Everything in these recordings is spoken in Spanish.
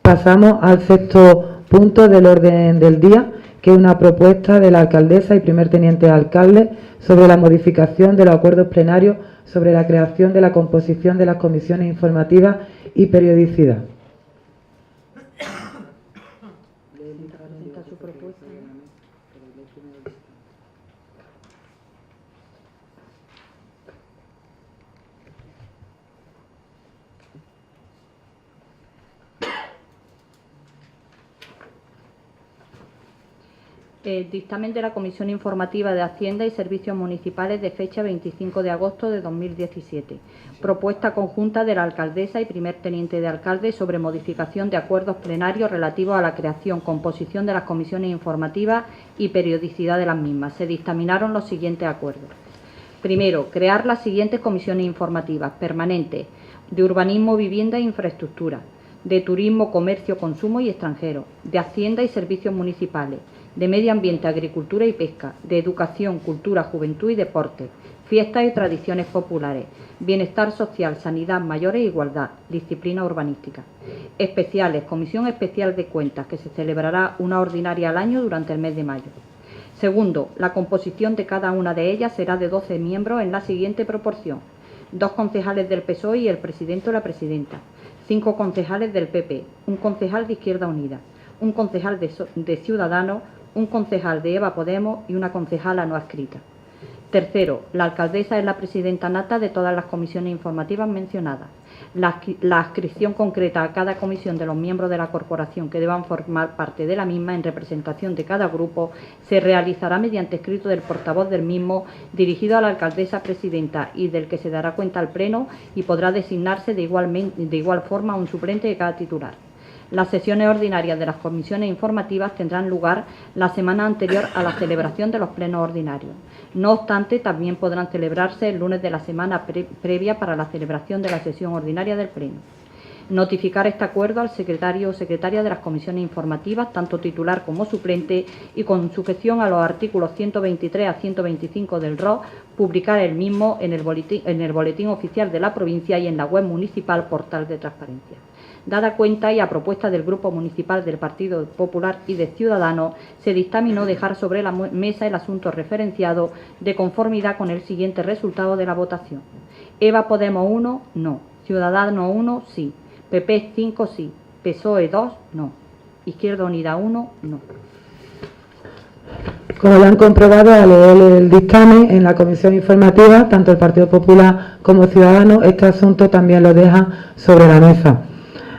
Pasamos al sexto punto del orden del día, que es una propuesta de la alcaldesa y primer teniente de alcalde sobre la modificación de los acuerdos plenarios sobre la creación de la composición de las comisiones informativas y periodicidad. Su propuesta. Dictamen de la Comisión Informativa de Hacienda y Servicios Municipales de fecha 25 de agosto de 2017. Propuesta conjunta de la alcaldesa y primer teniente de alcalde sobre modificación de acuerdos plenarios relativos a la creación, composición de las comisiones informativas y periodicidad de las mismas. Se dictaminaron los siguientes acuerdos. Primero, crear las siguientes comisiones informativas permanentes: de urbanismo, vivienda e infraestructura, de turismo, comercio, consumo y extranjero, de Hacienda y servicios municipales, de medio ambiente, agricultura y pesca, de educación, cultura, juventud y deporte, fiestas y tradiciones populares, bienestar social, sanidad, mayores e igualdad, disciplina urbanística. Especiales, comisión especial de cuentas, que se celebrará una ordinaria al año durante el mes de mayo. Segundo, la composición de cada una de ellas será de 12 miembros en la siguiente proporción: 2 concejales del PSOE y el presidente o la presidenta, 5 concejales del PP, un concejal de Izquierda Unida, un concejal de Ciudadanos, un concejal de EVA Podemos y una concejala no adscrita. Tercero, la alcaldesa es la presidenta nata de todas las comisiones informativas mencionadas. La adscripción concreta a cada comisión de los miembros de la corporación que deban formar parte de la misma en representación de cada grupo se realizará mediante escrito del portavoz del mismo, dirigido a la alcaldesa presidenta y del que se dará cuenta al Pleno, y podrá designarse de igual forma un suplente de cada titular. Las sesiones ordinarias de las comisiones informativas tendrán lugar la semana anterior a la celebración de los plenos ordinarios. No obstante, también podrán celebrarse el lunes de la semana previa para la celebración de la sesión ordinaria del Pleno. Notificar este acuerdo al secretario o secretaria de las comisiones informativas, tanto titular como suplente, y con sujeción a los artículos 123 a 125 del ROE, publicar el mismo en el boletín oficial de la provincia y en la web municipal Portal de Transparencia. Dada cuenta y a propuesta del Grupo Municipal del Partido Popular y de Ciudadanos, se dictaminó dejar sobre la mesa el asunto referenciado de conformidad con el siguiente resultado de la votación: EVA Podemos 1, no; Ciudadanos 1, sí; PP 5, sí; PSOE 2, no; Izquierda Unida 1, no. Como lo han comprobado al leer el dictamen en la comisión informativa, tanto el Partido Popular como Ciudadanos este asunto también lo dejan sobre la mesa.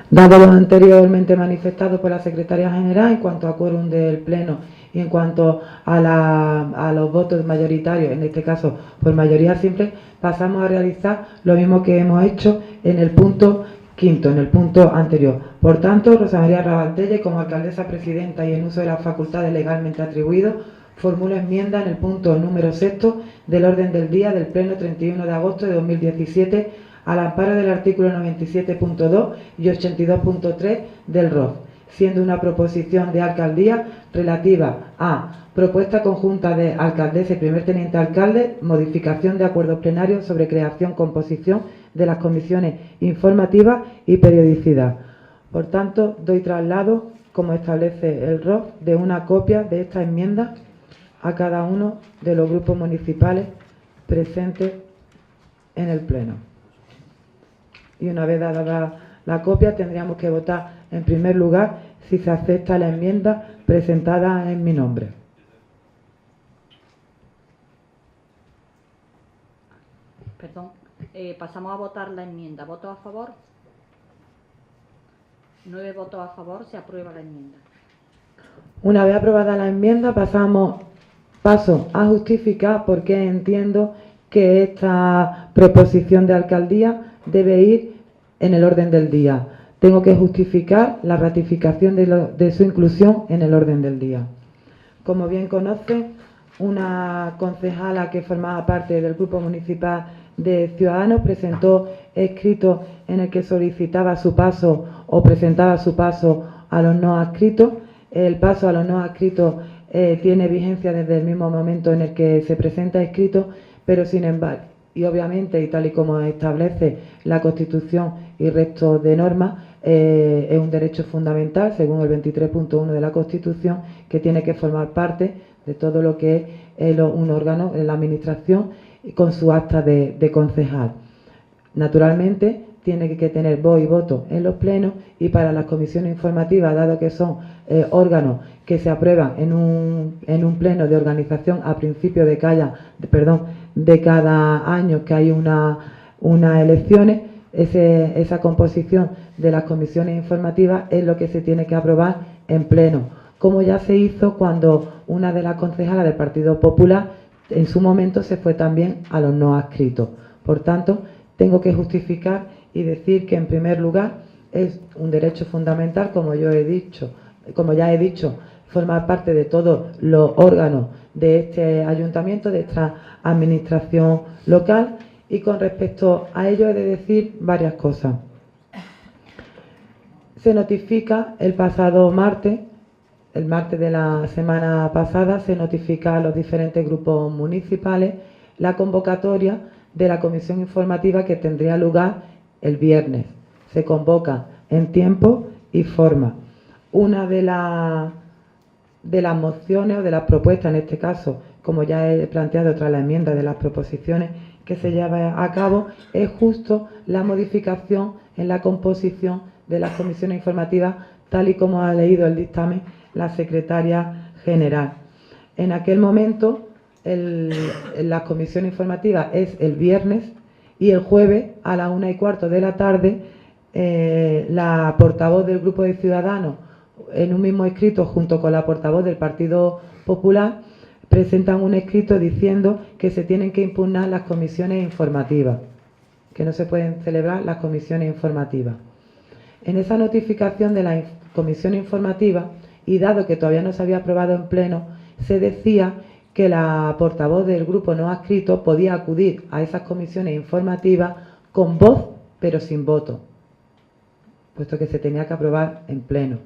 Dado lo anteriormente manifestado por la secretaria general en cuanto a quórum del Pleno y en cuanto a los votos mayoritarios, en este caso por mayoría simple, pasamos a realizar lo mismo que hemos hecho en el punto quinto, en el punto anterior. Por tanto, Rosa María Rabaldelle, como alcaldesa presidenta y en uso de las facultades legalmente atribuidas, formula enmienda en el punto número sexto del orden del día del Pleno 31 de agosto de 2017, al amparo del artículo 97.2 y 82.3 del ROE, siendo una proposición de alcaldía relativa a propuesta conjunta de alcaldesa y primer teniente alcalde, modificación de acuerdos plenarios sobre creación, composición de las comisiones informativas y periodicidad. Por tanto, doy traslado, como establece el ROE, de una copia de esta enmienda a cada uno de los grupos municipales presentes en el Pleno. Y una vez dada la copia, tendríamos que votar en primer lugar si se acepta la enmienda presentada en mi nombre. Perdón, pasamos a votar la enmienda. ¿Votos a favor? 9 votos a favor. Se aprueba la enmienda. Una vez aprobada la enmienda, paso a justificar por qué entiendo que esta proposición de alcaldía debe ir en el orden del día. Tengo que justificar la ratificación de su inclusión en el orden del día. Como bien conoce, una concejala que formaba parte del Grupo Municipal de Ciudadanos presentó escrito en el que solicitaba su paso o presentaba su paso a los no adscritos. El paso a los no adscritos tiene vigencia desde el mismo momento en el que se presenta escrito, pero sin embargo, y obviamente, y tal y como establece la Constitución y resto de normas, es un derecho fundamental, según el 23.1 de la Constitución, que tiene que formar parte de todo lo que es un órgano en la Administración con su acta de concejal. Naturalmente, tiene que tener voz y voto en los plenos, y para las comisiones informativas, dado que son órganos que se aprueban en un pleno de organización a principio de cada año que hay unas elecciones, esa composición de las comisiones informativas es lo que se tiene que aprobar en pleno, como ya se hizo cuando una de las concejalas del Partido Popular en su momento se fue también a los no adscritos. Por tanto, tengo que justificar y decir que, en primer lugar, es un derecho fundamental, como ya he dicho, formar parte de todos los órganos de este ayuntamiento, de esta administración local, y con respecto a ello he de decir varias cosas. Se notifica el pasado martes, el martes de la semana pasada, se notifica a los diferentes grupos municipales la convocatoria de la comisión informativa que tendría lugar el viernes. Se convoca en tiempo y forma. Una de las mociones o de las propuestas, en este caso, como ya he planteado tras la enmienda de las proposiciones que se lleva a cabo, es justo la modificación en la composición de las comisiones informativas, tal y como ha leído el dictamen la secretaria general. En aquel momento, la comisión informativa es el viernes, y el jueves a las 1:15 de la tarde la portavoz del Grupo de Ciudadanos, en un mismo escrito junto con la portavoz del Partido Popular, presentan un escrito diciendo que se tienen que impugnar las comisiones informativas, que no se pueden celebrar las comisiones informativas. En esa notificación de la comisión informativa, y dado que todavía no se había aprobado en pleno, se decía que la portavoz del grupo no adscrito podía acudir a esas comisiones informativas con voz pero sin voto, puesto que se tenía que aprobar en pleno.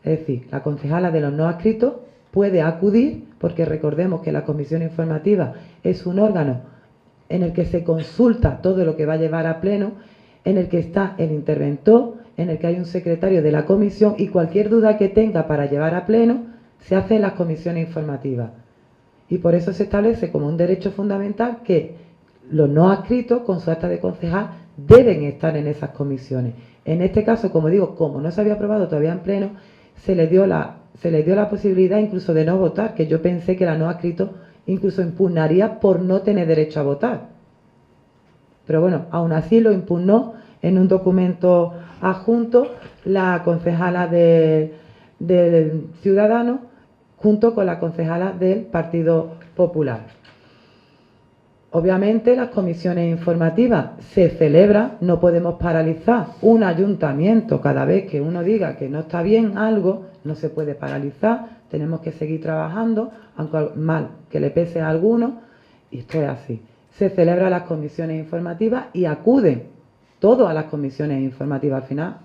Es decir, la concejala de los no adscritos puede acudir, porque recordemos que la comisión informativa es un órgano en el que se consulta todo lo que va a llevar a pleno, en el que está el interventor, en el que hay un secretario de la comisión, y cualquier duda que tenga para llevar a pleno se hace en las comisiones informativas. Y por eso se establece como un derecho fundamental que los no adscritos, con su acta de concejal, deben estar en esas comisiones. En este caso, como digo, como no se había aprobado todavía en pleno, se le dio la posibilidad incluso de no votar, que yo pensé que la no adscrito incluso impugnaría por no tener derecho a votar. Pero bueno, aún así lo impugnó en un documento adjunto la concejala del Ciudadanos junto con la concejala del Partido Popular. Obviamente las comisiones informativas se celebran, no podemos paralizar un ayuntamiento cada vez que uno diga que no está bien algo, no se puede paralizar, tenemos que seguir trabajando, aunque mal que le pese a alguno, y esto es así. Se celebran las comisiones informativas y acuden todos a las comisiones informativas. Al final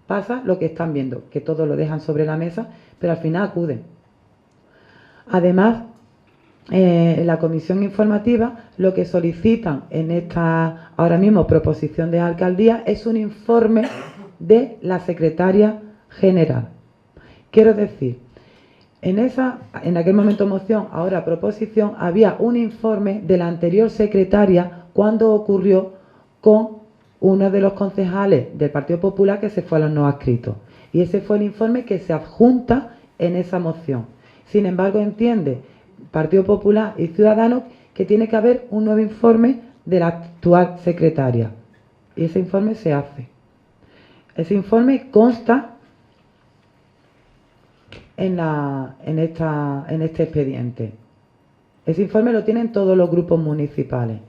pasa lo que están viendo, que todos lo dejan sobre la mesa, pero al final acuden. Además, la comisión informativa lo que solicitan en esta ahora mismo proposición de alcaldía es un informe de la secretaria general. Quiero decir, en aquel momento moción, ahora proposición, había un informe de la anterior secretaria cuando ocurrió con uno de los concejales del Partido Popular que se fue a los no adscritos. Y ese fue el informe que se adjunta en esa moción. Sin embargo, entiende Partido Popular y Ciudadanos que tiene que haber un nuevo informe de la actual secretaria. Y ese informe se hace. Ese informe consta en este expediente. Ese informe lo tienen todos los grupos municipales.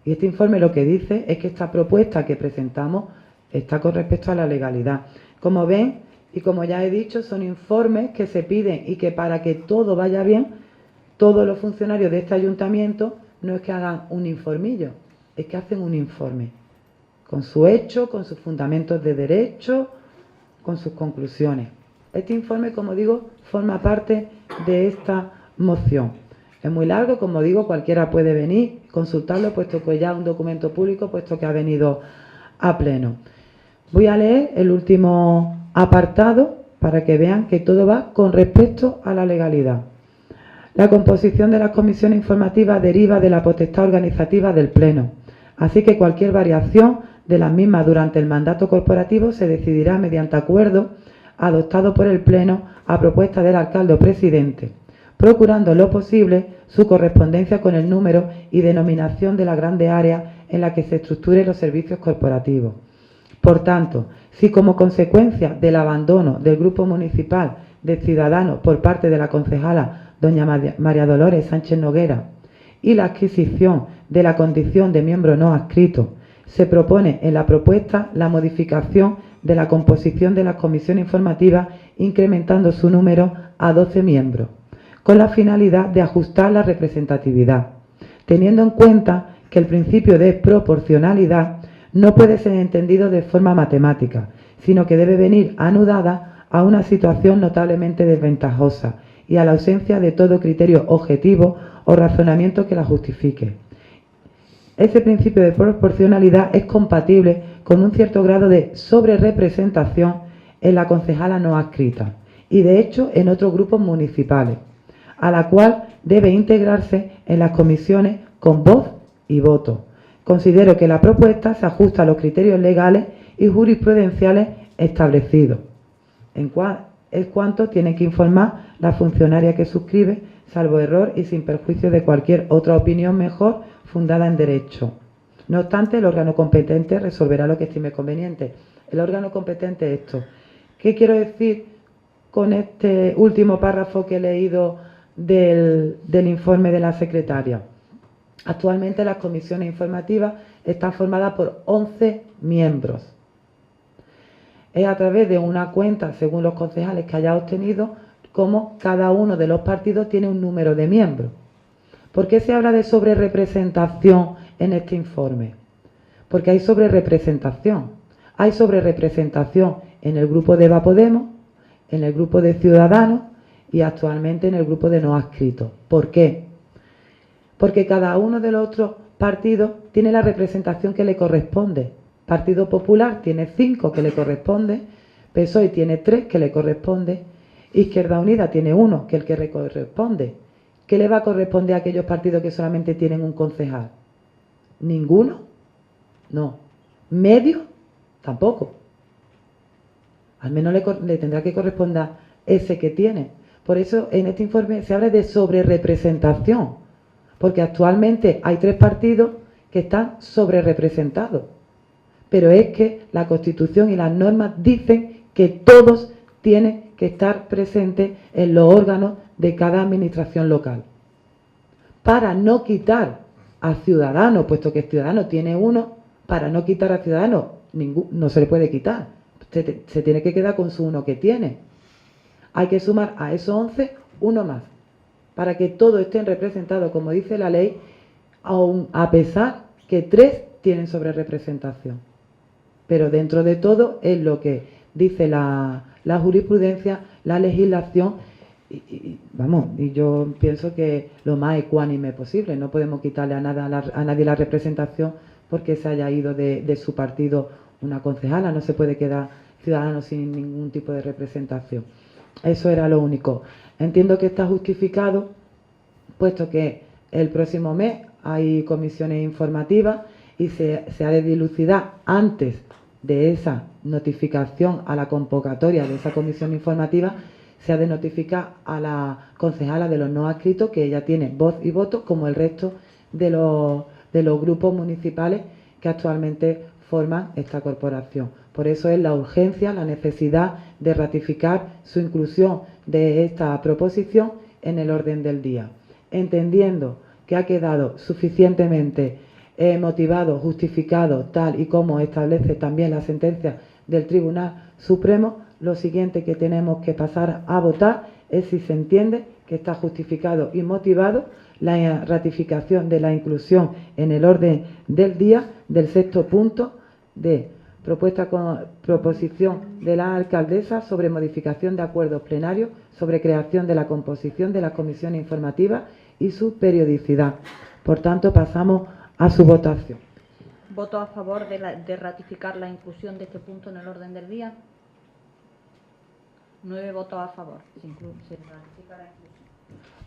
Y este informe lo que dice es que esta propuesta que presentamos está con respecto a la legalidad. Como ven, y como ya he dicho, son informes que se piden y que para que todo vaya bien, todos los funcionarios de este ayuntamiento no es que hagan un informillo, es que hacen un informe con su hecho, con sus fundamentos de derecho, con sus conclusiones. Este informe, como digo, forma parte de esta moción. Es muy largo, como digo, cualquiera puede venir, consultarlo, puesto que ya es un documento público, puesto que ha venido a pleno. Voy a leer el último apartado para que vean que todo va con respecto a la legalidad. La composición de las comisiones informativas deriva de la potestad organizativa del Pleno, así que cualquier variación de las mismas durante el mandato corporativo se decidirá mediante acuerdo adoptado por el Pleno a propuesta del alcalde o presidente, procurando lo posible su correspondencia con el número y denominación de la grande área en la que se estructuren los servicios corporativos. Por tanto, si como consecuencia del abandono del Grupo Municipal de Ciudadanos por parte de la concejala doña María Dolores Sánchez Noguera y la adquisición de la condición de miembro no adscrito, se propone en la propuesta la modificación de la composición de las comisiones informativas incrementando su número a 12 miembros, con la finalidad de ajustar la representatividad, teniendo en cuenta que el principio de proporcionalidad no puede ser entendido de forma matemática, sino que debe venir anudada a una situación notablemente desventajosa y a la ausencia de todo criterio objetivo o razonamiento que la justifique. Ese principio de proporcionalidad es compatible con un cierto grado de sobrerepresentación en la concejala no adscrita y de hecho en otros grupos municipales, a la cual debe integrarse en las comisiones con voz y voto. Considero que la propuesta se ajusta a los criterios legales y jurisprudenciales establecidos. Es cuanto tiene que informar la funcionaria que suscribe, salvo error y sin perjuicio de cualquier otra opinión mejor fundada en derecho. No obstante, el órgano competente resolverá lo que estime conveniente. El órgano competente es esto. ¿Qué quiero decir con este último párrafo que he leído del informe de la secretaria? Actualmente las comisiones informativas están formadas por 11 miembros. Es a través de una cuenta, según los concejales que haya obtenido, como cada uno de los partidos tiene un número de miembros. ¿Por qué se habla de sobrerepresentación en este informe? Porque hay sobrerepresentación. Hay sobrerepresentación en el grupo de Va Podemos, en el grupo de Ciudadanos y actualmente en el grupo de no adscritos. ¿Por qué? Porque cada uno de los otros partidos tiene la representación que le corresponde. Partido Popular tiene 5 que le corresponde, PSOE tiene 3 que le corresponde, Izquierda Unida tiene 1 que es el que le corresponde. ¿Qué le va a corresponder a aquellos partidos que solamente tienen un concejal? ¿Ninguno? No. ¿Medio? Tampoco. Al menos le tendrá que corresponder ese que tiene. Por eso en este informe se habla de sobrerepresentación, porque actualmente hay 3 partidos que están sobrerepresentados. Pero es que la Constitución y las normas dicen que todos tienen que estar presentes en los órganos de cada administración local. Para no quitar a Ciudadanos, puesto que Ciudadanos tiene 1, para no quitar a Ciudadanos, no se le puede quitar. Se tiene que quedar con su 1 que tiene. Hay que sumar a esos 11 uno más, para que todos estén representados, como dice la ley, aun a pesar que 3 tienen sobrerepresentación. Pero dentro de todo es lo que dice la jurisprudencia, la legislación, y yo pienso que lo más ecuánime posible. No podemos quitarle a nadie la representación porque se haya ido de su partido una concejala. No se puede quedar Ciudadanos sin ningún tipo de representación. Eso era lo único. Entiendo que está justificado, puesto que el próximo mes hay comisiones informativas y se ha de dilucidar antes de esa notificación a la convocatoria de esa comisión informativa, se ha de notificar a la concejala de los no adscritos que ella tiene voz y voto como el resto de los grupos municipales que actualmente forman esta corporación. Por eso es la urgencia, la necesidad de ratificar su inclusión de esta proposición en el orden del día, entendiendo que ha quedado suficientemente motivado, justificado, tal y como establece también la sentencia del Tribunal Supremo. Lo siguiente que tenemos que pasar a votar es si se entiende que está justificado y motivado la ratificación de la inclusión en el orden del día del 6º punto de proposición de la alcaldesa sobre modificación de acuerdos plenarios sobre creación de la composición de la comisión informativa y su periodicidad. Por tanto, pasamos a su votación. ¿Voto a favor de ratificar la inclusión de este punto en el orden del día? 9 votos a favor. Se ratifica la inclusión.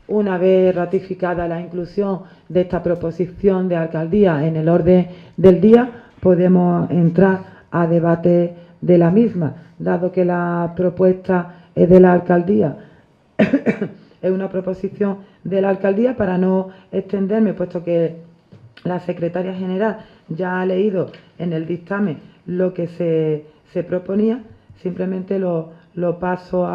Una vez ratificada la inclusión de esta proposición de alcaldía en el orden del día, podemos entrar a debate de la misma, dado que la propuesta es de la alcaldía. Es una proposición de la alcaldía, para no extenderme, puesto que la secretaria general ya ha leído en el dictamen lo que se proponía, simplemente lo paso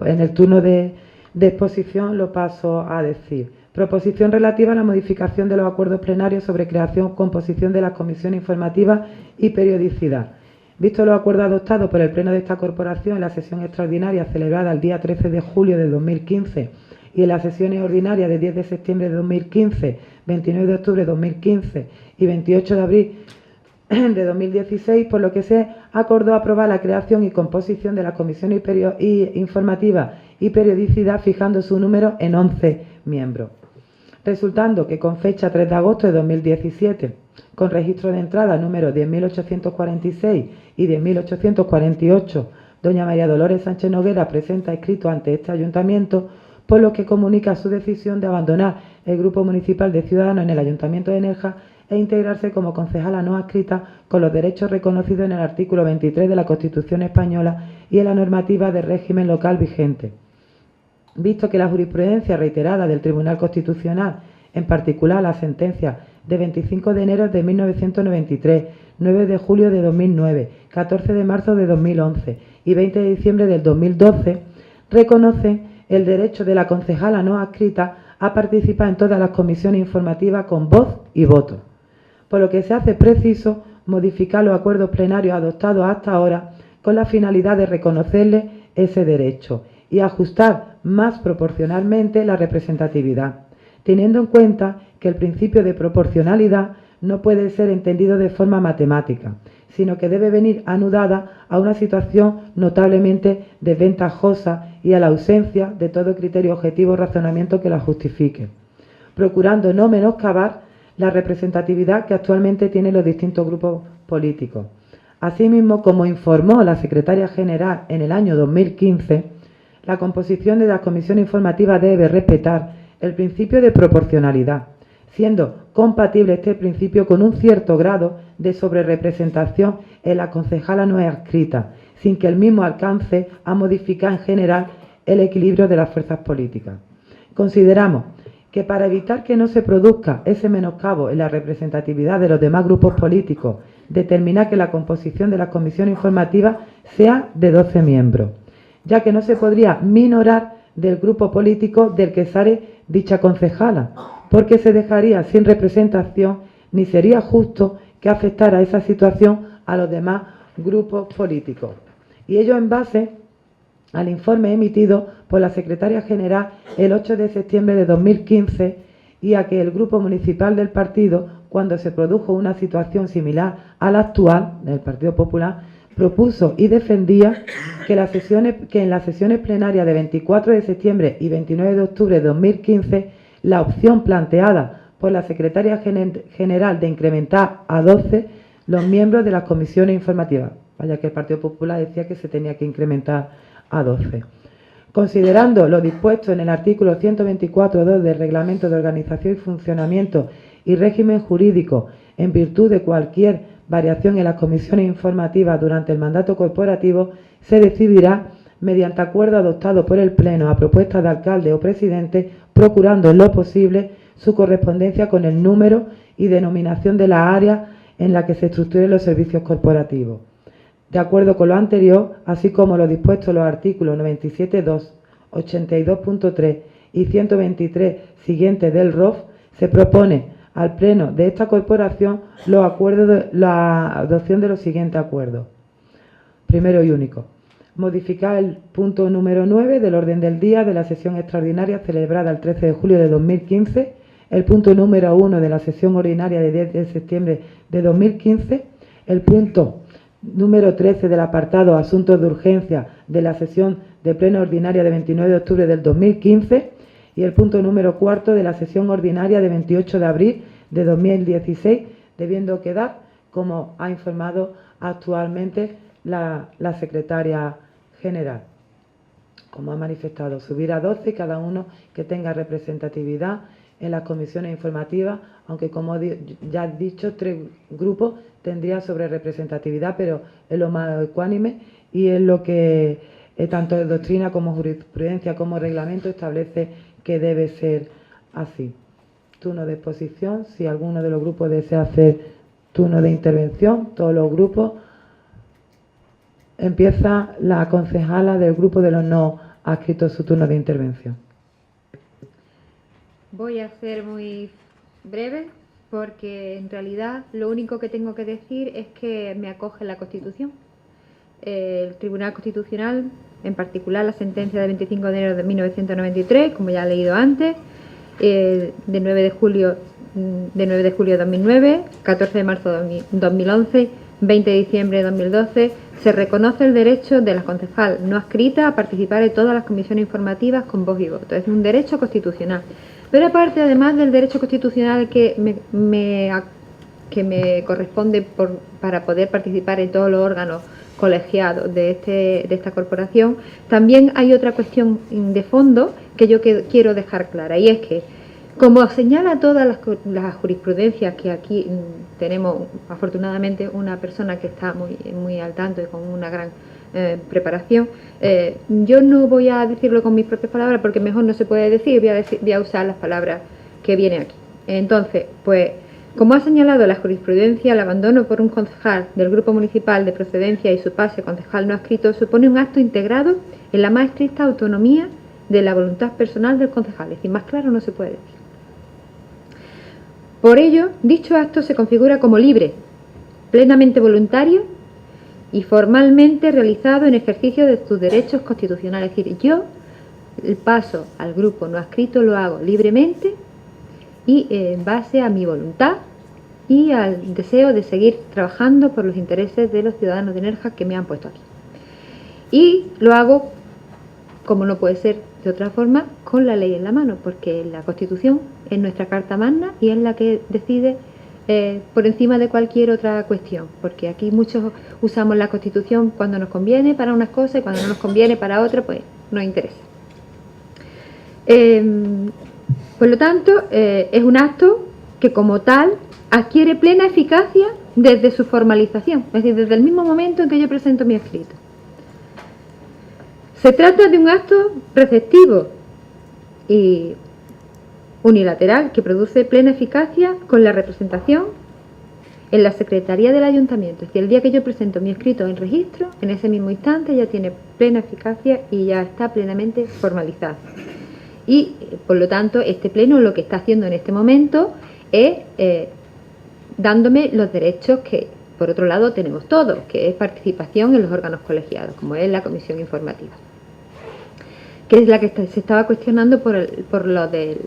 en el turno de exposición lo paso a decir. Proposición relativa a la modificación de los acuerdos plenarios sobre creación, composición de las comisiones informativas y periodicidad. Visto los acuerdos adoptados por el Pleno de esta Corporación en la sesión extraordinaria celebrada el día 13 de julio de 2015 y en las sesiones ordinarias de 10 de septiembre de 2015, 29 de octubre de 2015 y 28 de abril de 2016, por lo que se acordó aprobar la creación y composición de la comisión informativa y periodicidad, fijando su número en 11 miembros. Resultando que con fecha 3 de agosto de 2017, con registro de entrada número 10.846 y 10.848, doña María Dolores Sánchez Noguera presenta escrito ante este ayuntamiento, por lo que comunica su decisión de abandonar el Grupo Municipal de Ciudadanos en el Ayuntamiento de Nerja e integrarse como concejala no adscrita con los derechos reconocidos en el artículo 23 de la Constitución Española y en la normativa de régimen local vigente. Visto que la jurisprudencia reiterada del Tribunal Constitucional, en particular la sentencia de 25 de enero de 1993, 9 de julio de 2009, 14 de marzo de 2011 y 20 de diciembre del 2012, reconoce el derecho de la concejala no adscrita a participar en todas las comisiones informativas con voz y voto, por lo que se hace preciso modificar los acuerdos plenarios adoptados hasta ahora con la finalidad de reconocerle ese derecho y ajustar más proporcionalmente la representatividad, teniendo en cuenta que el principio de proporcionalidad no puede ser entendido de forma matemática, sino que debe venir anudada a una situación notablemente desventajosa y a la ausencia de todo criterio objetivo o razonamiento que la justifique, procurando no menoscabar la representatividad que actualmente tienen los distintos grupos políticos. Asimismo, como informó la secretaria general en el año 2015, la composición de la comisión informativa debe respetar el principio de proporcionalidad, siendo compatible este principio con un cierto grado de sobrerepresentación en la concejala no adscrita, sin que el mismo alcance a modificar en general el equilibrio de las fuerzas políticas. Consideramos que para evitar que no se produzca ese menoscabo en la representatividad de los demás grupos políticos, determinar que la composición de la comisión informativa sea de 12 miembros, ya que no se podría minorar del grupo político del que sale dicha concejala, porque se dejaría sin representación, ni sería justo que afectara esa situación a los demás grupos políticos. Y ello en base al informe emitido por la secretaria general el 8 de septiembre de 2015 y a que el grupo municipal del partido, cuando se produjo una situación similar a la actual del Partido Popular, propuso y defendía que en las sesiones plenarias de 24 de septiembre y 29 de octubre de 2015 la opción planteada por la secretaria general de incrementar a 12 los miembros de las comisiones informativas. Vaya que el Partido Popular decía que se tenía que incrementar a 12. Considerando lo dispuesto en el artículo 124.2 del Reglamento de Organización y Funcionamiento y Régimen Jurídico, en virtud de cualquier variación en las comisiones informativas durante el mandato corporativo, se decidirá mediante acuerdo adoptado por el Pleno a propuesta de alcalde o presidente, procurando en lo posible su correspondencia con el número y denominación de la área en la que se estructuren los servicios corporativos. De acuerdo con lo anterior, así como lo dispuesto en los artículos 97.2, 82.3 y 123 siguientes del ROF, se propone al Pleno de esta corporación la adopción de los siguientes acuerdos. Primero y único, modificar el punto número 9 del orden del día de la sesión extraordinaria celebrada el 13 de julio de 2015, el punto número 1 de la sesión ordinaria de 10 de septiembre de 2015, el punto número 13 del apartado Asuntos de urgencia de la sesión de pleno ordinaria de 29 de octubre del 2015 y el punto número 4 de la sesión ordinaria de 28 de abril de 2016, debiendo quedar como ha informado actualmente la secretaria general. Como ha manifestado, subir a 12 cada uno que tenga representatividad en las comisiones informativas, aunque como ya he dicho, 3 grupos tendría sobre representatividad, pero es lo más ecuánime y es lo que tanto de doctrina como jurisprudencia como reglamento establece que debe ser así. Turno de exposición, si alguno de los grupos desea hacer turno de intervención, todos los grupos. Empieza la concejala del grupo de los no adscritos su turno de intervención. Voy a ser muy breve porque en realidad lo único que tengo que decir es que me acoge la Constitución. El Tribunal Constitucional, en particular la sentencia de 25 de enero de 1993, como ya he leído antes, de 9 de julio de 2009, 14 de marzo de 2011, 20 de diciembre de 2012, se reconoce el derecho de la concejal no adscrita a participar en todas las comisiones informativas con voz y voto. Es un derecho constitucional. Pero aparte, además del derecho constitucional que me corresponde para poder participar en todos los órganos colegiados de esta corporación, también hay otra cuestión de fondo que yo quiero dejar clara, y es que, como señala todas las jurisprudencias, que aquí tenemos afortunadamente una persona que está muy al tanto y con una gran preparación, yo no voy a decirlo con mis propias palabras porque mejor no se puede decir, voy a usar las palabras que vienen aquí. Entonces, pues, como ha señalado la jurisprudencia, el abandono por un concejal del grupo municipal de procedencia y su pase a concejal no adscrito supone un acto integrado en la más estricta autonomía de la voluntad personal del concejal. Es decir, más claro no se puede decir. Por ello, dicho acto se configura como libre, plenamente voluntario y formalmente realizado en ejercicio de sus derechos constitucionales. Es decir, yo el paso al grupo no adscrito lo hago libremente y en base a mi voluntad y al deseo de seguir trabajando por los intereses de los ciudadanos de Nerja que me han puesto aquí. Y lo hago, como no puede ser de otra forma, con la ley en la mano, porque la Constitución es nuestra carta magna y es la que decide por encima de cualquier otra cuestión, porque aquí muchos usamos la Constitución cuando nos conviene para unas cosas y cuando no nos conviene para otras, pues nos interesa. Por lo tanto, es un acto que como tal adquiere plena eficacia desde su formalización, es decir, desde el mismo momento en que yo presento mi escrito. Se trata de un acto receptivo y unilateral que produce plena eficacia con la representación en la Secretaría del Ayuntamiento. Es decir, el día que yo presento mi escrito en registro, en ese mismo instante ya tiene plena eficacia y ya está plenamente formalizado. Y, por lo tanto, este pleno lo que está haciendo en este momento es dándome los derechos que, por otro lado, tenemos todos, que es participación en los órganos colegiados, como es la comisión informativa, que es la que se estaba cuestionando por lo del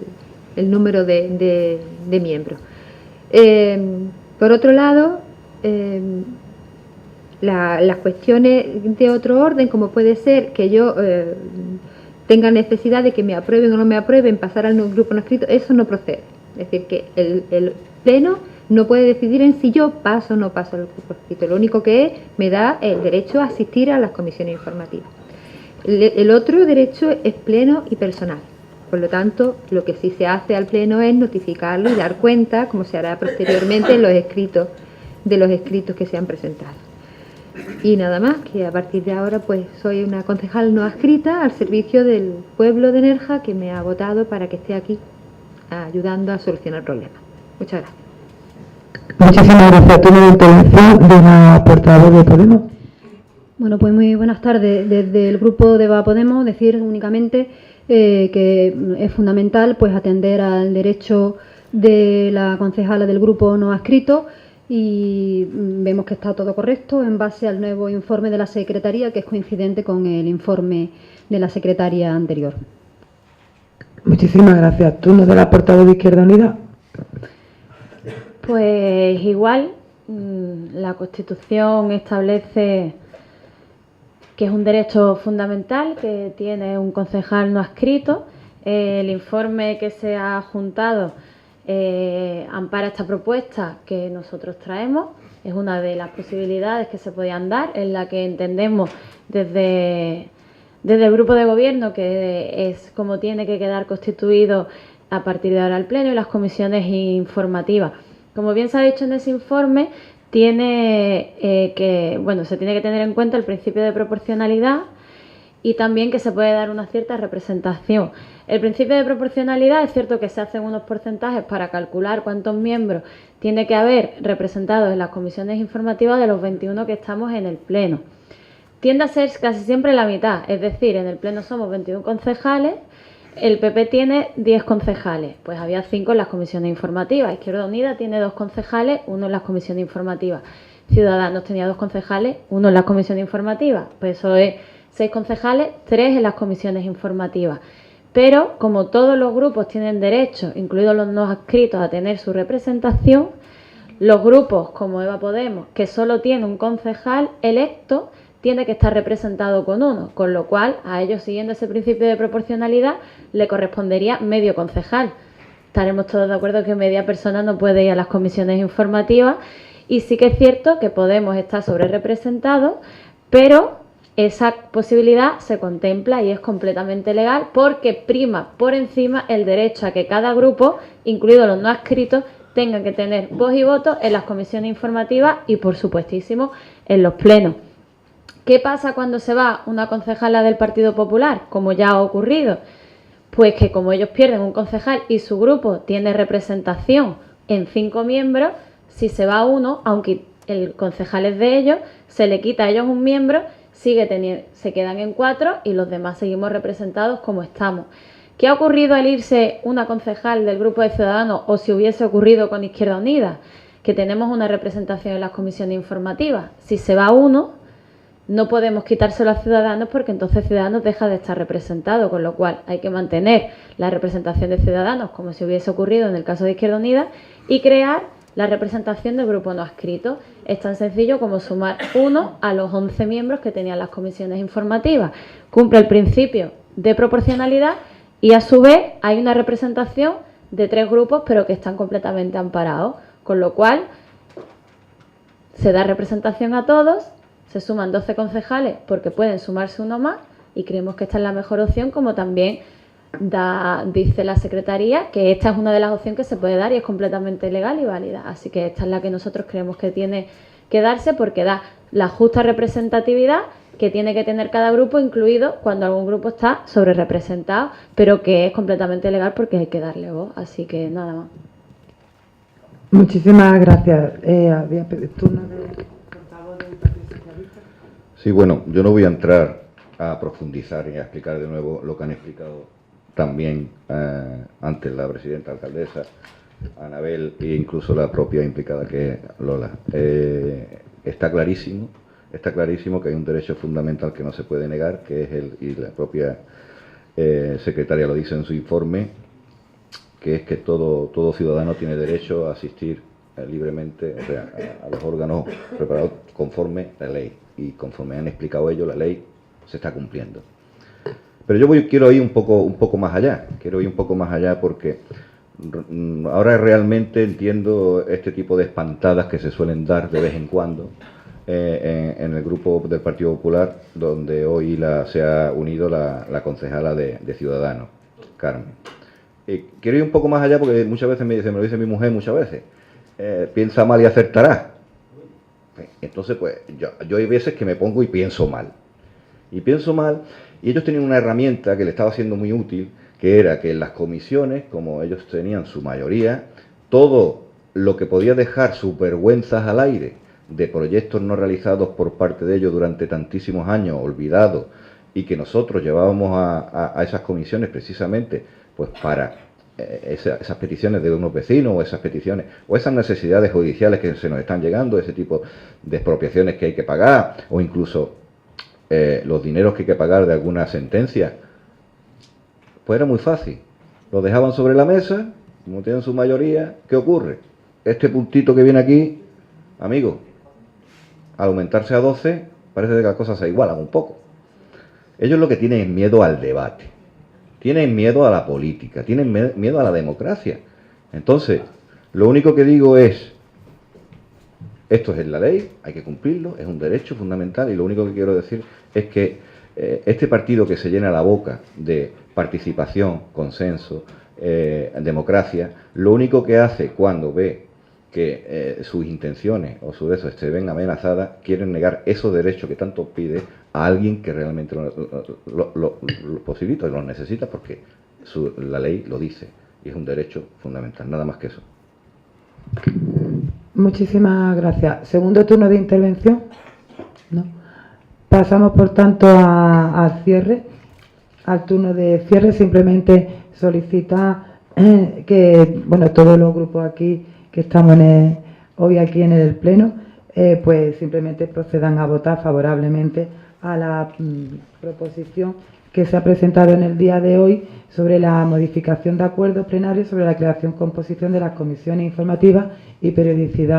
número de miembros. Por otro lado, las cuestiones de otro orden, como puede ser que yo tenga necesidad de que me aprueben o no me aprueben pasar al grupo no escrito, eso no procede. Es decir, que el Pleno no puede decidir en si yo paso o no paso al grupo escrito. Lo único que es, me da el derecho a asistir a las comisiones informativas. El otro derecho es pleno y personal. Por lo tanto, lo que sí se hace al Pleno es notificarlo y dar cuenta, como se hará posteriormente en los escritos que se han presentado. Y nada más, que a partir de ahora pues soy una concejal no adscrita al servicio del pueblo de Nerja que me ha votado para que esté aquí ayudando a solucionar problemas. Muchas gracias. Muchísimas gracias. Turno de intervención de la portavoz de Podemos. Bueno, pues muy buenas tardes. Desde el grupo de Va Podemos decir únicamente que es fundamental pues atender al derecho de la concejala del grupo no adscrito y vemos que está todo correcto en base al nuevo informe de la Secretaría, que es coincidente con el informe de la secretaria anterior. Muchísimas gracias. Turno de la portavoz de Izquierda Unida. Pues igual, la Constitución establece que es un derecho fundamental que tiene un concejal no adscrito. El informe que se ha juntado ampara esta propuesta que nosotros traemos es una de las posibilidades que se podían dar, en la que entendemos desde el grupo de gobierno que es como tiene que quedar constituido a partir de ahora el Pleno y las comisiones informativas. Como bien se ha dicho en ese informe, se tiene que tener en cuenta el principio de proporcionalidad y también que se puede dar una cierta representación. El principio de proporcionalidad es cierto que se hacen unos porcentajes para calcular cuántos miembros tiene que haber representados en las comisiones informativas de los 21 que estamos en el Pleno. Tiende a ser casi siempre la mitad, es decir, en el Pleno somos 21 concejales, el PP tiene 10 concejales, pues había 5 en las comisiones informativas. Izquierda Unida tiene 2 concejales, 1 en las comisiones informativas. Ciudadanos tenía 2 concejales, 1 en las comisiones informativas. Pues eso es 6 concejales, 3 en las comisiones informativas. Pero como todos los grupos tienen derecho, incluidos los no adscritos, a tener su representación, los grupos como Eva Podemos, que solo tiene un concejal electo, tiene que estar representado con 1, con lo cual a ellos, siguiendo ese principio de proporcionalidad, le correspondería medio concejal. Estaremos todos de acuerdo que media persona no puede ir a las comisiones informativas, y sí que es cierto que Podemos está sobre representado, pero esa posibilidad se contempla y es completamente legal porque prima por encima el derecho a que cada grupo, incluidos los no adscritos, tengan que tener voz y voto en las comisiones informativas y, por supuestísimo, en los plenos. ¿Qué pasa cuando se va una concejala del Partido Popular? Como ya ha ocurrido, pues que como ellos pierden un concejal y su grupo tiene representación en 5 miembros, si se va uno, aunque el concejal es de ellos, se le quita a ellos un miembro, se quedan en 4 y los demás seguimos representados como estamos. ¿Qué ha ocurrido al irse una concejal del grupo de Ciudadanos o si hubiese ocurrido con Izquierda Unida? Que tenemos una representación en las comisiones informativas. Si se va uno, no podemos quitárselo a Ciudadanos porque entonces Ciudadanos deja de estar representado, con lo cual hay que mantener la representación de Ciudadanos como si hubiese ocurrido en el caso de Izquierda Unida y crear la representación del grupo no adscrito. Es tan sencillo como sumar 1 a los 11 miembros que tenían las comisiones informativas. Cumple el principio de proporcionalidad y a su vez hay una representación de 3 grupos pero que están completamente amparados, con lo cual se da representación a todos. Se suman 12 concejales porque pueden sumarse uno más y creemos que esta es la mejor opción, como también dice la Secretaría, que esta es una de las opciones que se puede dar y es completamente legal y válida. Así que esta es la que nosotros creemos que tiene que darse porque da la justa representatividad que tiene que tener cada grupo, incluido cuando algún grupo está sobre representado, pero que es completamente legal porque hay que darle voz. Así que nada más. Muchísimas gracias. Había turno de... Sí, bueno, yo no voy a entrar a profundizar y a explicar de nuevo lo que han explicado también antes la presidenta alcaldesa, Anabel, e incluso la propia implicada que es Lola. Está clarísimo que hay un derecho fundamental que no se puede negar, que es y la propia secretaria lo dice en su informe, que es que todo ciudadano tiene derecho a asistir libremente, o sea, a los órganos preparados conforme la ley. Y conforme han explicado ellos, la ley se está cumpliendo. Pero yo quiero ir un poco más allá. Quiero ir un poco más allá porque ahora realmente entiendo este tipo de espantadas que se suelen dar de vez en cuando en el grupo del Partido Popular, donde hoy se ha unido la concejala de Ciudadanos, Carmen. Quiero ir un poco más allá porque muchas veces me lo dice mi mujer muchas veces. Piensa mal y acertará. Entonces, pues, yo hay veces que me pongo y pienso mal. Y ellos tenían una herramienta que le estaba siendo muy útil, que era que en las comisiones, como ellos tenían su mayoría, todo lo que podía dejar sus vergüenzas al aire de proyectos no realizados por parte de ellos durante tantísimos años, olvidados, y que nosotros llevábamos a esas comisiones precisamente pues para esas peticiones de unos vecinos o esas peticiones o esas necesidades judiciales que se nos están llegando, ese tipo de expropiaciones que hay que pagar o incluso los dineros que hay que pagar de alguna sentencia, pues era muy fácil. Lo dejaban sobre la mesa, como tienen su mayoría. ¿Qué ocurre? Este puntito que viene aquí, amigo, al aumentarse a 12, parece que las cosas se igualan un poco. Ellos lo que tienen es miedo al debate. Tienen miedo a la política, tienen miedo a la democracia. Entonces, lo único que digo es, Esto es en la ley, hay que cumplirlo, es un derecho fundamental y lo único que quiero decir es que este partido que se llena la boca de participación, consenso, democracia, lo único que hace cuando ve que sus intenciones o sus derechos se ven amenazadas, quieren negar esos derechos que tanto pide a alguien que realmente lo posibilita y lo necesita porque la ley lo dice y es un derecho fundamental, nada más que eso. Muchísimas gracias. ¿Segundo turno de intervención? No. Pasamos, por tanto, al cierre. Al turno de cierre, simplemente solicita que, bueno, todos los grupos aquí que estamos hoy aquí en el Pleno, pues simplemente procedan a votar favorablemente a la proposición que se ha presentado en el día de hoy sobre la modificación de acuerdos plenarios sobre la creación, composición de las comisiones informativas y periodicidad